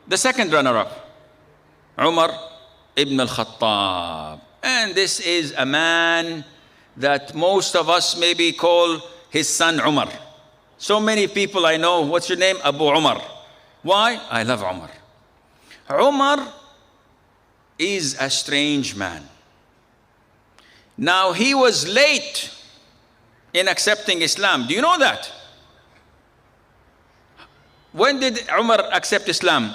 The second runner-up, Umar ibn Khattab. And this is a man that most of us maybe call his son Umar. So many people I know, what's your name? Abu Umar. Why? I love Umar. Umar is a strange man. Now, he was late in accepting Islam. Do you know that? When did Umar accept Islam?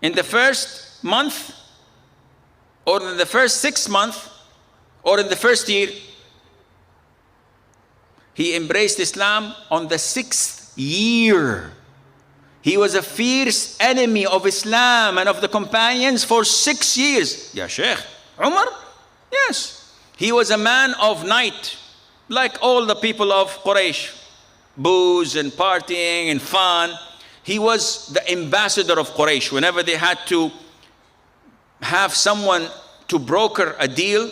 In the first month? Or in the first 6 months? Or in the first year? He embraced Islam on the 6th year. He was a fierce enemy of Islam and of the companions for 6 years. Ya Sheikh, Umar? Yes. He was a man of night, like all the people of Quraysh. Booze and partying and fun. He was the ambassador of Quraysh. Whenever they had to have someone to broker a deal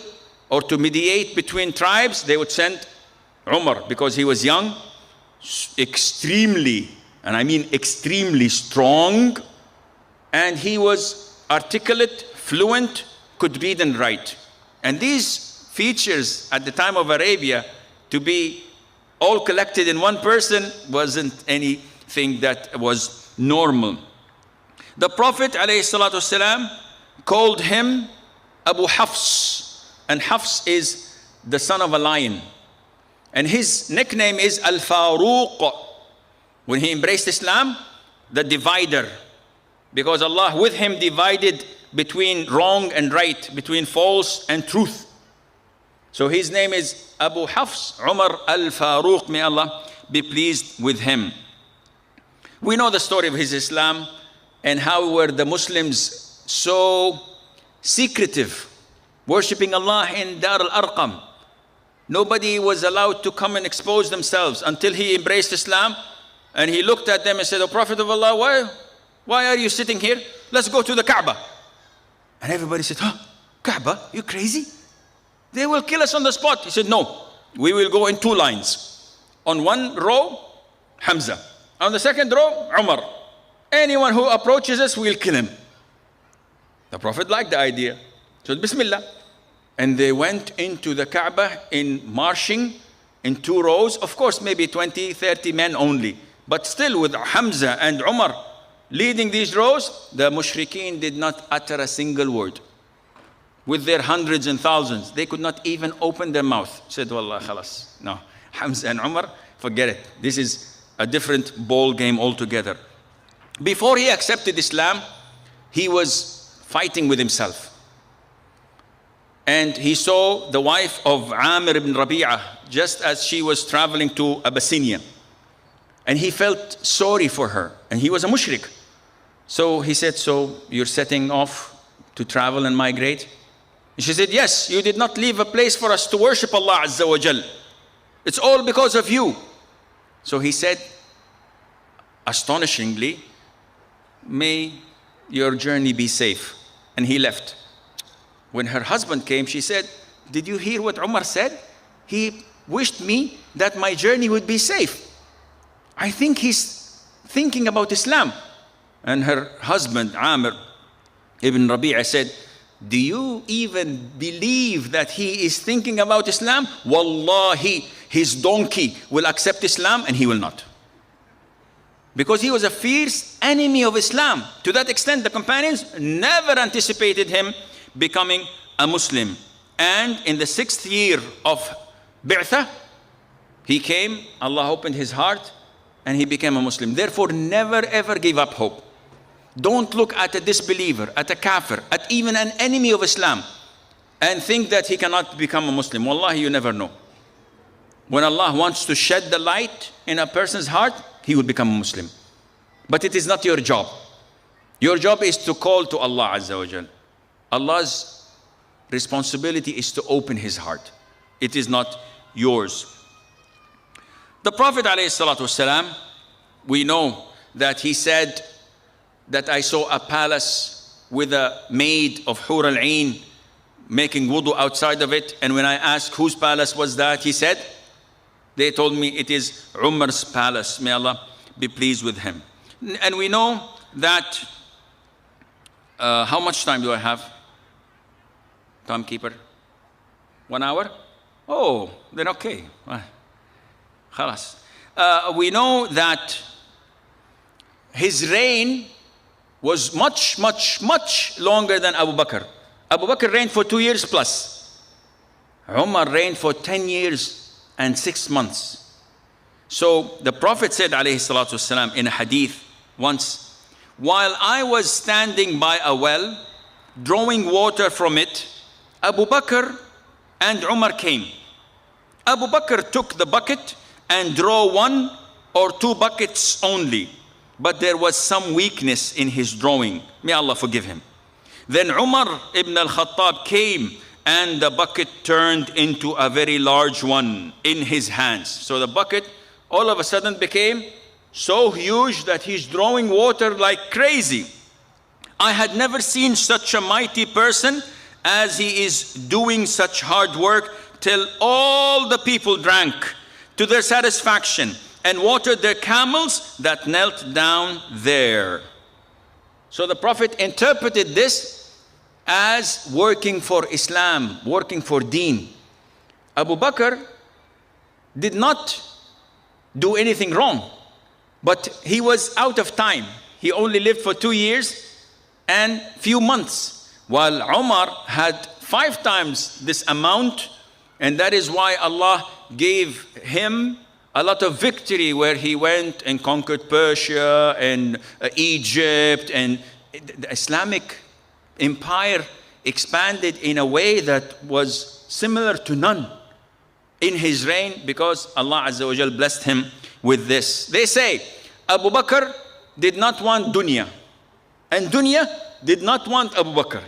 or to mediate between tribes, they would send Umar, because he was young, extremely, and I mean extremely strong, and he was articulate, fluent, could read and write. And these features at the time of Arabia, to be all collected in one person, wasn't anything that was normal. The Prophet ﷺ called him Abu Hafs, and Hafs is the son of a lion. And his nickname is Al-Faruq. When he embraced Islam, the divider. Because Allah with him divided between wrong and right, between false and truth. So his name is Abu Hafs, Umar Al-Faruq. May Allah be pleased with him. We know the story of his Islam and how were the Muslims so secretive, worshipping Allah in Dar al-Arqam. Nobody was allowed to come and expose themselves until he embraced Islam. And he looked at them and said, "O Prophet of Allah, why are you sitting here? Let's go to the Kaaba." And everybody said, "Huh? Kaaba? You crazy? They will kill us on the spot." He said, "No, we will go in 2 lines. On one row, Hamza. On the second row, Umar. Anyone who approaches us, we'll kill him." The Prophet liked the idea. He said, "Bismillah." And they went into the Kaaba in marching in 2 rows. Of course, maybe 20, 30 men only. But still with Hamza and Umar leading these rows, the mushrikeen did not utter a single word. With their hundreds and thousands, they could not even open their mouth. Said, "Wallah, khalas." No, Hamza and Umar, forget it. This is a different ball game altogether. Before he accepted Islam, he was fighting with himself. And he saw the wife of Umar ibn Rabi'ah just as she was traveling to Abyssinia. And he felt sorry for her. And he was a mushrik. So he said, "So you're setting off to travel and migrate?" And she said, "Yes, you did not leave a place for us to worship Allah Azza wa Jal. It's all because of you." So he said, astonishingly, "May your journey be safe." And he left. When her husband came, she said, "Did you hear what Umar said? He wished me that my journey would be safe. I think he's thinking about Islam." And her husband, Umar ibn Rabi'ah, said, "Do you even believe that he is thinking about Islam? Wallahi, his donkey will accept Islam and he will not." Because he was a fierce enemy of Islam. To that extent, the companions never anticipated him becoming a Muslim. And in the 6th year of Bi'thah, he came, Allah opened his heart, and he became a Muslim. Therefore, never ever give up hope. Don't look at a disbeliever, at a kafir, at even an enemy of Islam, and think that he cannot become a Muslim. Wallahi, you never know. When Allah wants to shed the light in a person's heart, he will become a Muslim. But it is not your job. Your job is to call to Allah Azza wa Jal. Allah's responsibility is to open his heart. It is not yours. The Prophet ﷺ, we know that he said that I saw a palace with a maid of Hur al-Ain making wudu outside of it. And when I asked whose palace was that, he said, they told me it is Umar's palace. May Allah be pleased with him. And we know that How much time do I have? Timekeeper? 1 hour? Oh, then okay. Khalas. We know that his reign was much, much, much longer than Abu Bakr. Abu Bakr reigned for 2 years plus. Umar reigned for 10 years and 6 months. So the Prophet said, alayhi salatu wasalam, in a hadith once, while I was standing by a well, drawing water from it, Abu Bakr and Umar came. Abu Bakr took the bucket and drew 1 or 2 buckets only. But there was some weakness in his drawing. May Allah forgive him. Then Umar ibn Khattab came and the bucket turned into a very large one in his hands. So the bucket all of a sudden became so huge that he's drawing water like crazy. I had never seen such a mighty person as he is doing such hard work till all the people drank to their satisfaction and watered their camels that knelt down there. So the Prophet interpreted this as working for Islam, working for Deen. Abu Bakr did not do anything wrong, but he was out of time. He only lived for 2 years and few months, while Umar had 5 times this amount, and that is why Allah gave him a lot of victory where he went and conquered Persia and Egypt, and the Islamic empire expanded in a way that was similar to none in his reign, because Allah Azza wa Jal blessed him with this. They say Abu Bakr did not want dunya, and dunya did not want Abu Bakr.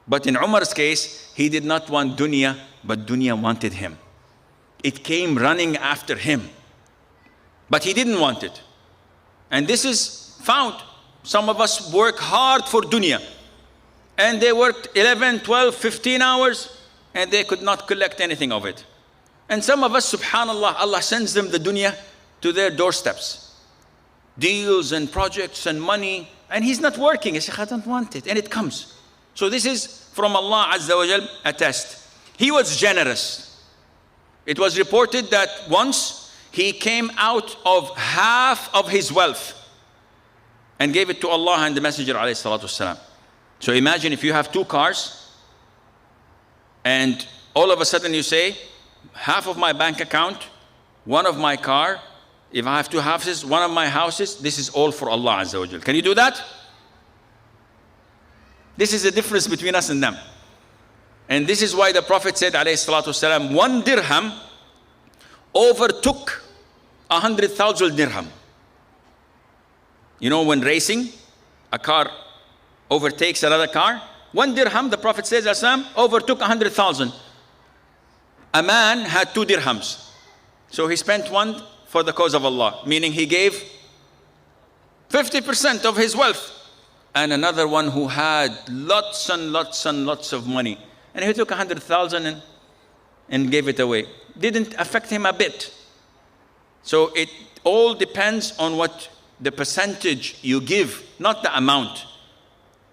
But in Umar's case, he did not want dunya, but dunya wanted him. It came running after him, but he didn't want it. And this is found. Some of us work hard for dunya, and they worked 11, 12, 15 hours, and they could not collect anything of it. And some of us, subhanallah, Allah sends them the dunya to their doorsteps. Deals and projects and money, and he's not working. He says, I don't want it, and it comes. So this is from Allah Azza wa Jal, a test. He was generous. It was reported that once he came out of half of his wealth and gave it to Allah and the Messenger alayhi salatu wasalam. So imagine if you have 2 cars and all of a sudden you say, half of my bank account, 1 of my car, if I have 2 houses, 1 of my houses, this is all for Allah Azza wa Jal. Can you do that? This is the difference between us and them. And this is why the Prophet said, alayhi salatu wasalam, 1 dirham overtook 100,000 dirham. You know, when racing, a car overtakes another car. 1 dirham, the Prophet says, overtook 100,000. A man had 2 dirhams. So he spent 1 for the cause of Allah, meaning he gave 50% of his wealth. And another one who had lots and lots and lots of money, and he took 100,000 and gave it away. Didn't affect him a bit. So it all depends on what the percentage you give, not the amount.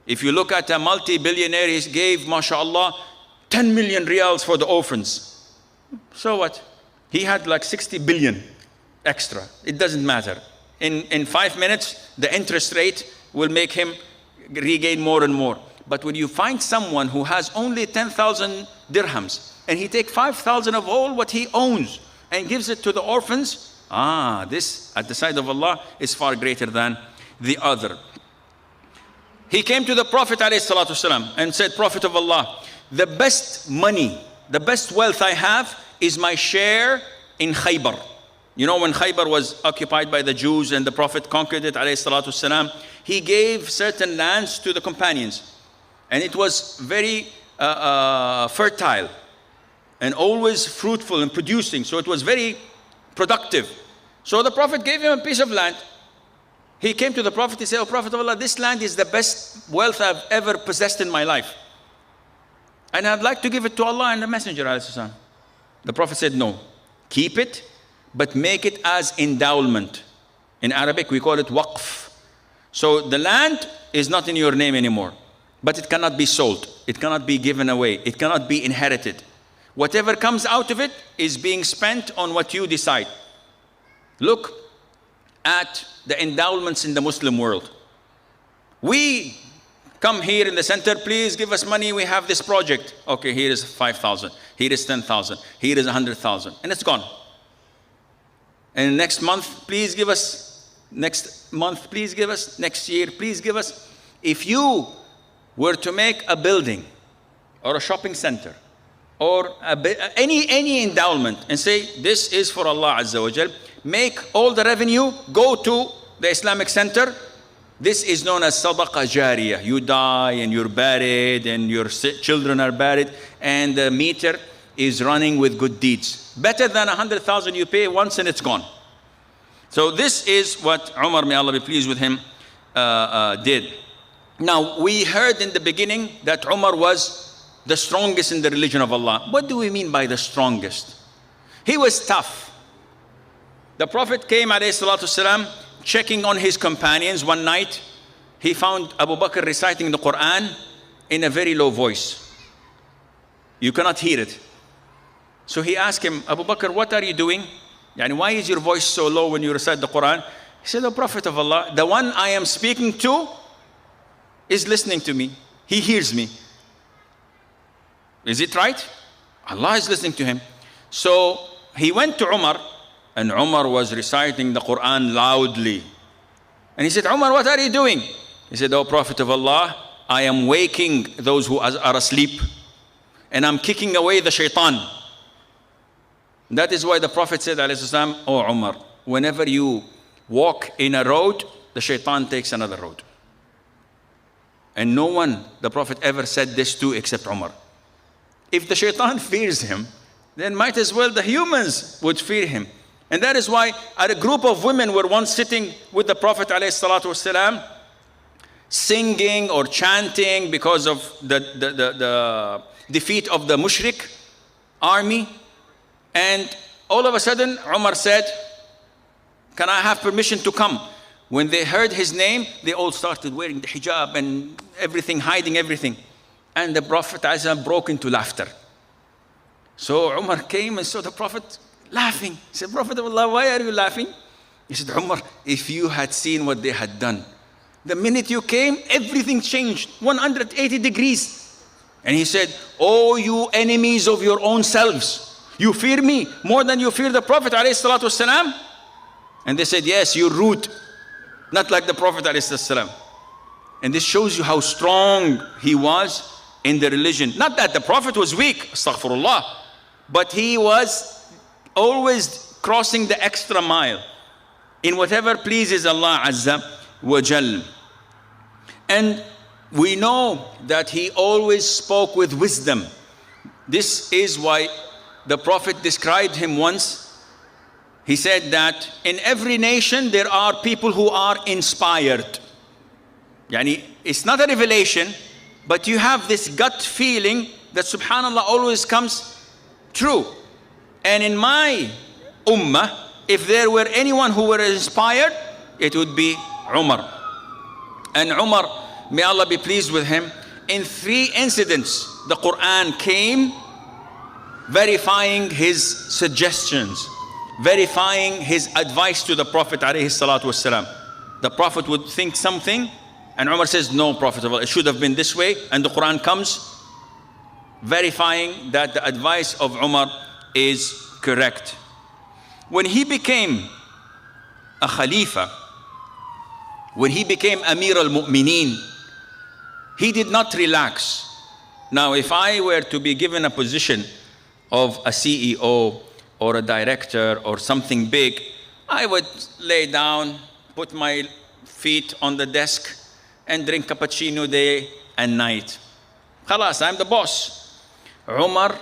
If you look at a multi-billionaire, he gave, mashallah, 10 million riyals for the orphans. So what? He had like 60 billion extra. It doesn't matter. In 5 minutes, the interest rate will make him regain more and more. But when you find someone who has only 10,000 dirhams and he takes 5,000 of all what he owns and gives it to the orphans, this at the side of Allah is far greater than the other. He came to the Prophet ﷺ and said, Prophet of Allah, the best money, the best wealth I have is my share in Khaybar. You know, when Khaybar was occupied by the Jews and the Prophet conquered it ﷺ, he gave certain lands to the companions. And it was very fertile and always fruitful and producing. So it was very productive. So the Prophet gave him a piece of land. He came to the Prophet, he said, oh Prophet of Allah, this land is the best wealth I've ever possessed in my life. And I'd like to give it to Allah and the Messenger. The Prophet said, no, keep it, but make it as endowment. In Arabic, we call it waqf. So the land is not in your name anymore. But it cannot be sold. It cannot be given away. It cannot be inherited. Whatever comes out of it is being spent on what you decide. Look at the endowments in the Muslim world. We come here in the center, please give us money, we have this project. Okay, here is 5,000, here is 10,000, here is 100,000, and it's gone. And next month, please give us, next month, please give us, next year, please give us. If you were to make a building or a shopping center or any endowment and say, this is for Allah Azza wa Jal, make all the revenue go to the Islamic center. This is known as sadaqah jariyah. You die and you're buried and your children are buried and the meter is running with good deeds. Better than 100,000 you pay once and it's gone. So this is what Umar, may Allah be pleased with him, did. Now, we heard in the beginning that Umar was the strongest in the religion of Allah. What do we mean by the strongest? He was tough. The Prophet came, alayhi salatu wasalam, checking on his companions one night. He found Abu Bakr reciting the Quran in a very low voice. You cannot hear it. So he asked him, Abu Bakr, what are you doing? Yani, why is your voice so low when you recite the Quran? He said, O Prophet of Allah, the one I am speaking to is listening to me. He hears me. Is it right? Allah is listening to him. So he went to Umar, and Umar was reciting the Quran loudly. And he said, Umar, what are you doing? He said, O Prophet of Allah, I am waking those who are asleep, and I'm kicking away the shaitan. That is why the Prophet said, O Umar, whenever you walk in a road, the shaitan takes another road. And no one, the Prophet, ever said this to except Umar. If the shaitan fears him, then might as well the humans would fear him. And that is why a group of women were once sitting with the Prophet ﷺ, singing or chanting because of the defeat of the mushrik army. And all of a sudden, Umar said, can I have permission to come? When they heard his name, they all started wearing the hijab and everything, hiding everything. And the Prophet ﷺ broke into laughter. So Umar came and saw the Prophet laughing. He said, Prophet of Allah, why are you laughing? He said, Umar, if you had seen what they had done, the minute you came, everything changed 180 degrees. And he said, oh, you enemies of your own selves, you fear me more than you fear the Prophet ﷺ? And they said, yes, you're rude, not like the Prophet ﷺ. And this shows you how strong he was in the religion. Not that the Prophet was weak, astaghfirullah, but he was always crossing the extra mile in whatever pleases Allah Azza wa Jal. And we know that he always spoke with wisdom. This is why the Prophet described him once. He said that in every nation there are people who are inspired. Yani, it's not a revelation, but you have this gut feeling that subhanallah always comes true. And in my ummah, if there were anyone who were inspired, it would be Umar. And Umar, may Allah be pleased with him, in 3 incidents the Quran came verifying his suggestions, verifying his advice to the Prophet ﷺ. The Prophet would think something, and Umar says, no, Prophet of Allah, it should have been this way. And the Quran comes verifying that the advice of Umar is correct. When he became a Khalifa, when he became Amir al-Mu'mineen, he did not relax. Now, if I were to be given a position of a CEO or a director or something big, I would lay down, put my feet on the desk and drink cappuccino day and night. Khalas, I'm the boss. Umar,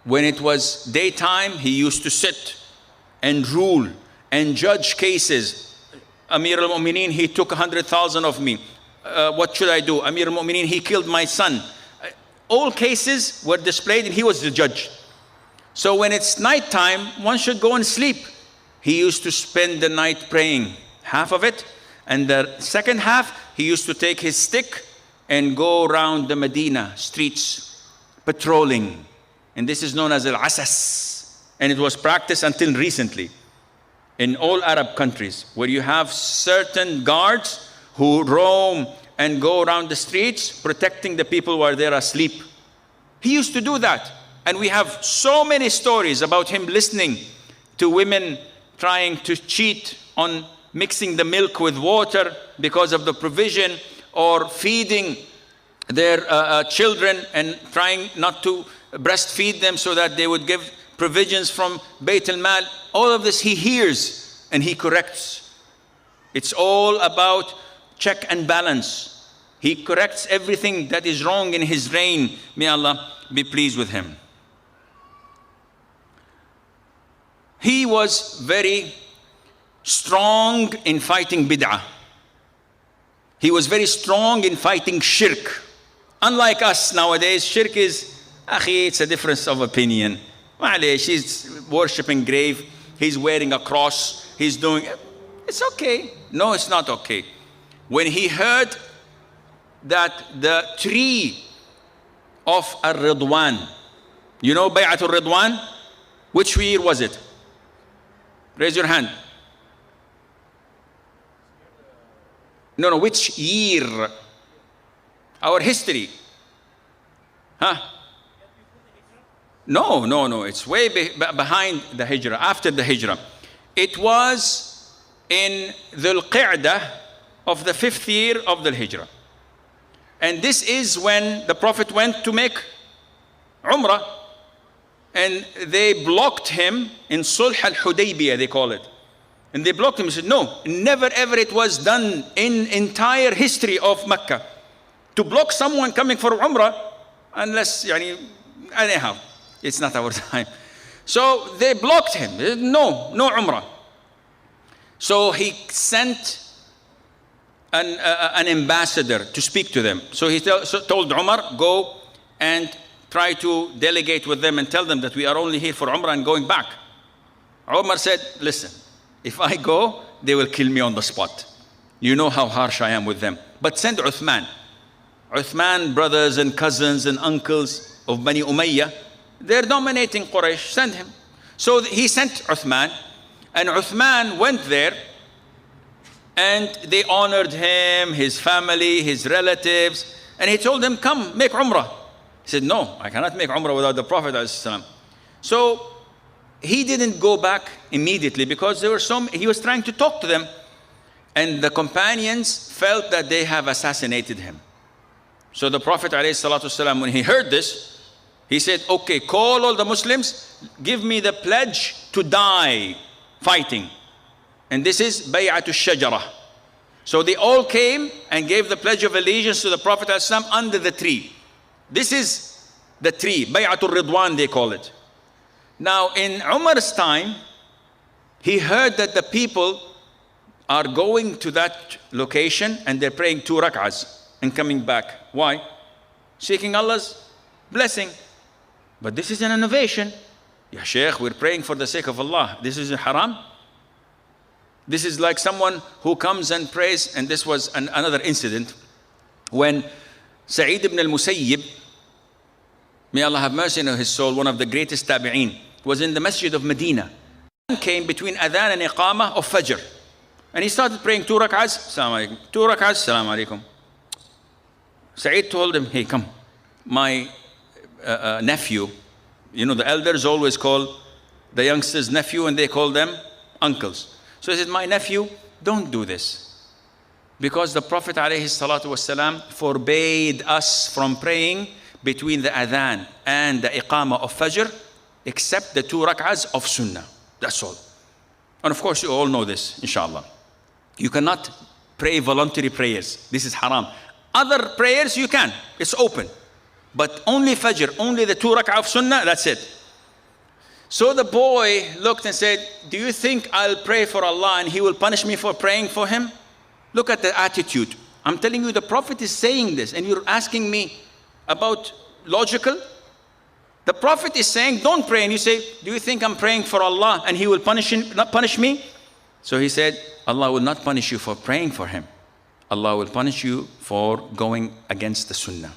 when it was daytime, he used to sit and rule and judge cases. Amir al-Mu'mineen, he took 100,000 of me. What should I do? Amir al-Mu'mineen, he killed my son. All cases were displayed and he was the judge. So when it's nighttime, one should go and sleep. He used to spend the night praying, half of it, and the second half, he used to take his stick and go around the Medina streets patrolling. And this is known as al-asas. And it was practiced until recently in all Arab countries, where you have certain guards who roam and go around the streets protecting the people while they're asleep. He used to do that. And we have so many stories about him listening to women trying to cheat on mixing the milk with water because of the provision, or feeding their children and trying not to breastfeed them so that they would give provisions from Bayt al-Mal. All of this he hears and he corrects. It's all about check and balance. He corrects everything that is wrong in his reign. May Allah be pleased with him. He was very strong in fighting bid'ah. He was very strong in fighting shirk. Unlike us nowadays, shirk is, it's a difference of opinion. He's worshipping grave, he's wearing a cross, he's doing, it's okay. No, it's not okay. When he heard that the tree of Ar-Ridwan, you know Bay'at al-Ridwan? Which year was it? Raise your hand. No, which year? Our history. Huh? No, it's way behind the Hijrah, after the Hijrah. It was in Dhul Qa'dah of the 5th year of the Hijrah. And this is when the Prophet went to make Umrah. And they blocked him in Sulh al-Hudaybiyah, they call it. And they blocked him. He said, no, never ever it was done in entire history of Mecca to block someone coming for Umrah, unless, anyhow, it's not our time. So they blocked him. No Umrah. So he sent an ambassador to speak to them. So he told Umar, go and try to delegate with them and tell them that we are only here for Umrah and going back. Umar said, listen, if I go, they will kill me on the spot. You know how harsh I am with them. But send Uthman. Uthman, brothers and cousins and uncles of Bani Umayyah, they're dominating Quraysh, send him. So he sent Uthman, and Uthman went there, and they honored him, his family, his relatives, and he told them, come, make Umrah. He said, no, I cannot make Umrah without the Prophet ﷺ. So he didn't go back immediately because he was trying to talk to them. And the companions felt that they have assassinated him. So the Prophet ﷺ, when he heard this, he said, okay, call all the Muslims, give me the pledge to die fighting. And this is Bay'atul Shajarah. So they all came and gave the pledge of allegiance to the Prophet ﷺ under the tree. This is the tree, Bay'atul Ridwan they call it. Now in Umar's time, he heard that the people are going to that location and they're praying 2 rak'ahs and coming back. Why? Seeking Allah's blessing. But this is an innovation. Ya Shaykh, we're praying for the sake of Allah. This is haram. This is like someone who comes and prays, and this was another incident when Sa'id ibn al-Musayyib, may Allah have mercy on his soul, one of the greatest tabi'een, was in the masjid of Medina. Came between adhan and iqamah of Fajr. And he started praying 2 rak'ahs, Assalamu alaikum, 2 rak'ahs, Assalamu alaikum. Sa'id told him, hey, come, my nephew, you know the elders always call the youngsters nephew and they call them uncles. So he said, my nephew, don't do this. Because the Prophet ﷺ forbade us from praying between the adhan and the iqamah of Fajr, except the 2 rak'ahs of Sunnah. That's all. And of course, you all know this, inshallah. You cannot pray voluntary prayers. This is haram. Other prayers you can, it's open. But only Fajr, only the 2 rak'ah of Sunnah, that's it. So the boy looked and said, do you think I'll pray for Allah and He will punish me for praying for Him? Look at the attitude. I'm telling you, the Prophet is saying this and you're asking me about logical? The Prophet is saying, don't pray. And you say, do you think I'm praying for Allah and He will not punish me? So he said, Allah will not punish you for praying for Him. Allah will punish you for going against the sunnah.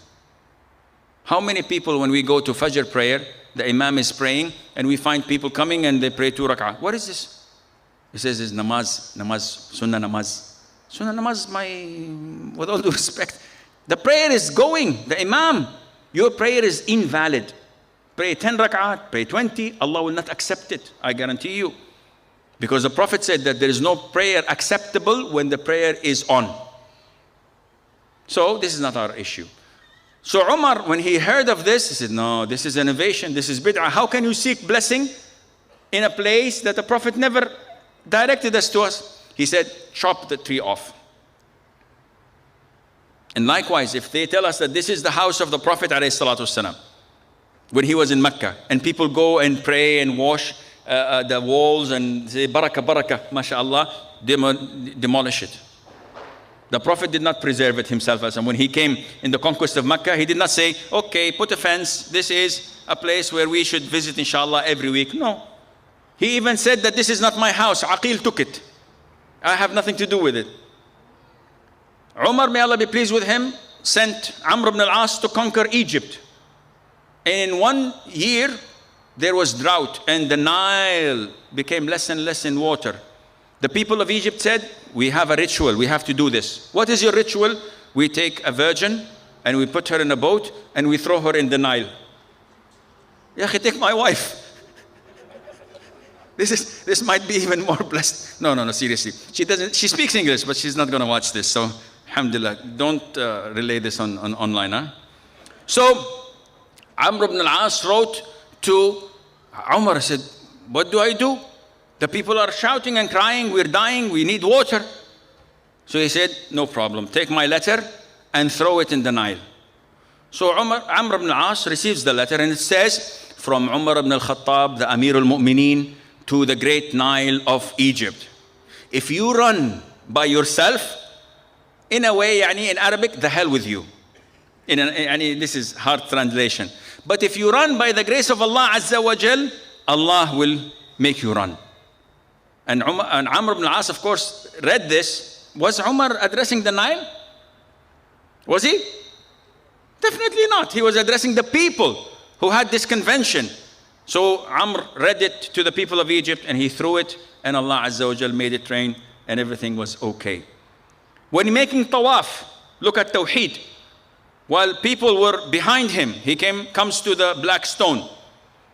How many people, when we go to Fajr prayer, the Imam is praying and we find people coming and they pray 2 rak'ah. What is this? He says it's namaz, sunnah namaz. Sunnah namaz, with all due respect, the prayer is going, the Imam, your prayer is invalid. Pray 10 rak'ah, pray 20, Allah will not accept it, I guarantee you. Because the Prophet said that there is no prayer acceptable when the prayer is on. So this is not our issue. So Umar, when he heard of this, he said, no, this is innovation, this is bid'ah. How can you seek blessing in a place that the Prophet never directed us to us? He said, chop the tree off. And likewise, if they tell us that this is the house of the Prophet ﷺ, when he was in Mecca, and people go and pray and wash the walls and say, barakah, barakah, mashallah, demolish it. The Prophet did not preserve it himself. And when he came in the conquest of Mecca, he did not say, okay, put a fence. This is a place where we should visit, inshallah, every week. No. He even said that this is not my house. Aqil took it. I have nothing to do with it. Umar, may Allah be pleased with him, sent Amr ibn al-As to conquer Egypt. And in 1 year, there was drought and the Nile became less and less in water. The people of Egypt said, we have a ritual, we have to do this. What is your ritual? We take a virgin and we put her in a boat and we throw her in the Nile. Ya akhi, take my wife. This might be even more blessed. No, seriously. She speaks English, but she's not going to watch this. So, alhamdulillah, don't relay this on online. Huh? So, Amr ibn al-As wrote to Umar, said, what do I do? The people are shouting and crying, we're dying, we need water. So he said, no problem, take my letter and throw it in the Nile. So Amr ibn al-As receives the letter and it says, from Umar ibn Khattab, the Amir al-Mu'mineen, to the great Nile of Egypt. If you run by yourself, in a way, in Arabic, the hell with you. This is hard translation. But if you run by the grace of Allah Azza wa Jal, Allah will make you run. And Amr ibn al-As, of course, read this. Was Umar addressing the Nile? Was he? Definitely not. He was addressing the people who had this convention. So Amr read it to the people of Egypt and he threw it and Allah Azza wa Jal made it rain and everything was okay. When making tawaf, look at Tawheed. While people were behind him, he comes to the black stone.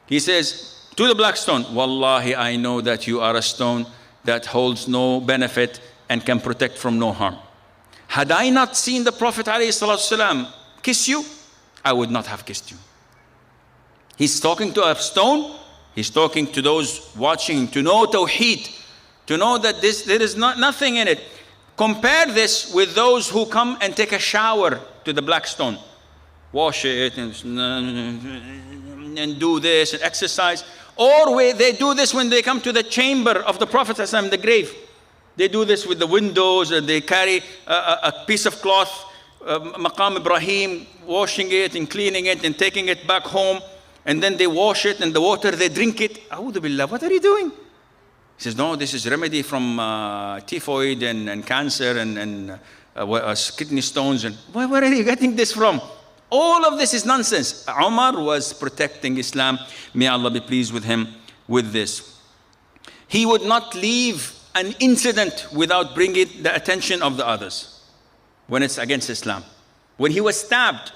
He says, to the black stone, Wallahi, I know that you are a stone that holds no benefit and can protect from no harm. Had I not seen the Prophet ﷺ kiss you, I would not have kissed you. He's talking to a stone. He's talking to those watching to know Tawheed, to know that there is nothing in it. Compare this with those who come and take a shower to the black stone. Wash it and do this and exercise. Or they do this when they come to the chamber of the Prophet ﷺ, the grave. They do this with the windows and they carry a piece of cloth, Maqam Ibrahim, washing it and cleaning it and taking it back home. And then they wash it and the water, they drink it. A'udhu billah, what are you doing? He says, no, this is remedy from typhoid and cancer and kidney stones. And where are you getting this from? All of this is nonsense. Umar was protecting Islam. May Allah be pleased with him with this. He would not leave an incident without bringing the attention of the others when it's against Islam. When he was stabbed,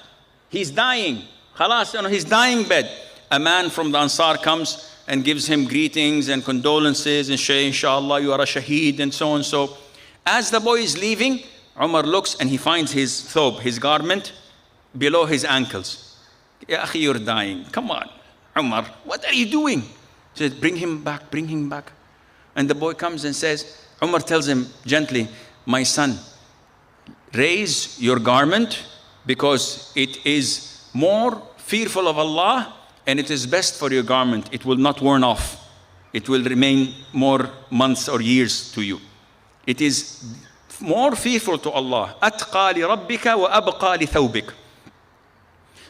he's dying. Khalas, on his dying bed, a man from the Ansar comes and gives him greetings and condolences and say, inshallah, you are a shaheed and so and so. As the boy is leaving, Umar looks and he finds his thobe, his garment, below his ankles. Ya akhi, you're dying. Come on, Umar, what are you doing? He says, bring him back, bring him back. And the boy comes and says, Umar tells him gently, my son, raise your garment because it is more fearful of Allah and it is best for your garment. It will not worn off. It will remain more months or years to you. It is more fearful to Allah. أَتْقَى لِرَبِّكَ وَأَبْقَى لِثَوْبِكَ.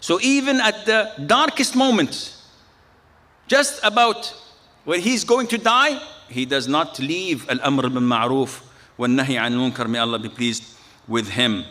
So even at the darkest moments, just about when he's going to die, he does not leave al-amr bil-ma'roof wal-nahy an-munkar, may Allah be pleased with him.